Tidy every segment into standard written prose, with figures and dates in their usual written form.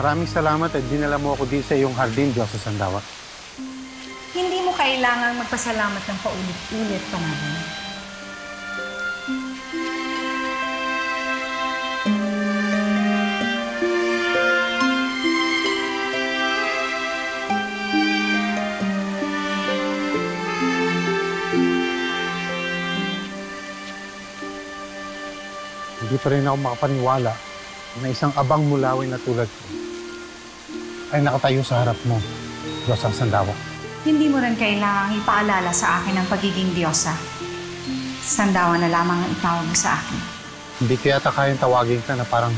Maraming salamat at dinala mo ako din sa iyong hardin, Diyos sa Sandawa. Hindi mo kailangang magpasalamat ng paulit-ulit, Panagon. Hindi pa rin ako makapaniwala na isang abang mulawin na tulad ko ay nakatayo sa harap mo, Diyos ang Sandawa. Hindi mo rin kailangang ipaalala sa akin ang pagiging Diyosa. Sandawa na lamang ang itawag mo sa akin. Hindi kaya kayang tawagin ka na parang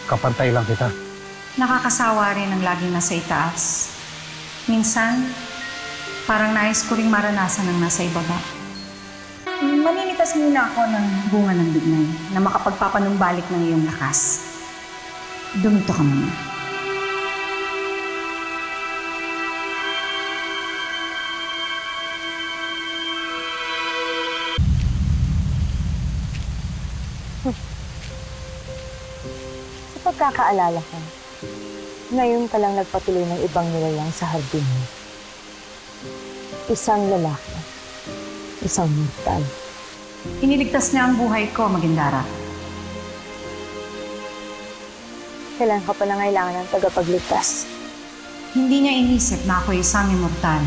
kapantay lang kita. Nakakasawa rin ang laging nasa itaas. Minsan, parang nais ko ring maranasan ang nasa ibaba. Maninitas muna ako ng bunga ng bignay na makapagpapanumbalik ng iyong lakas. Dumito ka muna. Sa pagkakaalala ko, ngayon ka lang nagpatuloy ng ibang nilalang sa hardin mo. Isang lalaki, isang mortal. Iniligtas niya ang buhay ko, Magindara. Kailan ka pa nangailangan ng tagapagligtas? Hindi niya inisip na ako isang immortal.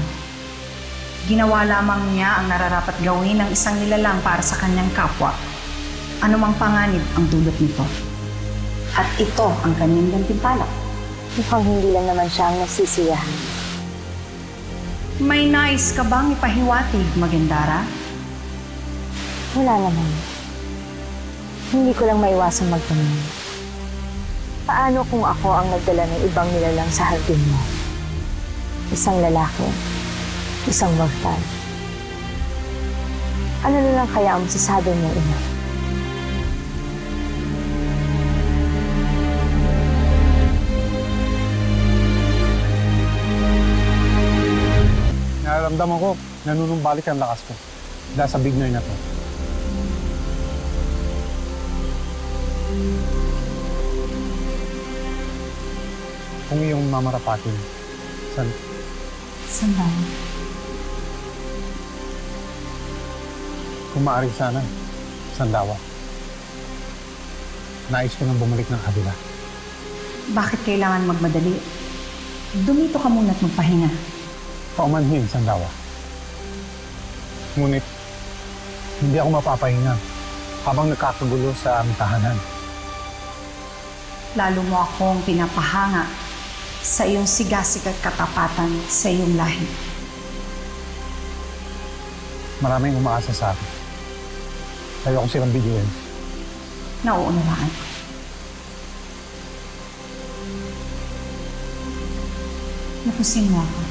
Ginawa lamang niya ang nararapat gawin ng isang nilalang para sa kanyang kapwa. Anumang panganib ang dulot nito. At ito ang kanyang gantimpala. Mukhang hindi lang naman siya ang nasisiyahan. May nais ka bang ipahiwatig, Magindara? Wala naman. Hindi ko lang maiwasang magtanong. Paano kung ako ang nagdala ng ibang nilalang sa hardin mo? Isang lalaki, isang mortal. Ano na lang kaya ang masasabi mo, ina? Nararamdaman ko, nanunumbalik ang lakas ko dahil sa bignay na to. Kung iyong mamarapatin, Sandawa. kung maaari sana, Sandawa. Nais ko nang bumalik ng kabila. Bakit kailangan magmadali? Dumito ka muna at magpahinga. Paumanhin, Sandawa. Ngunit, hindi ako mapapahinga habang nagkakagulo sa aming tahanan. Lalo mo akong pinapahanga sa iyong sigasig at katapatan sa iyong lahi. Maraming umaasa sa akin. Ayoko silang bigyan. Nauunawaan ko. Napusin mo ako.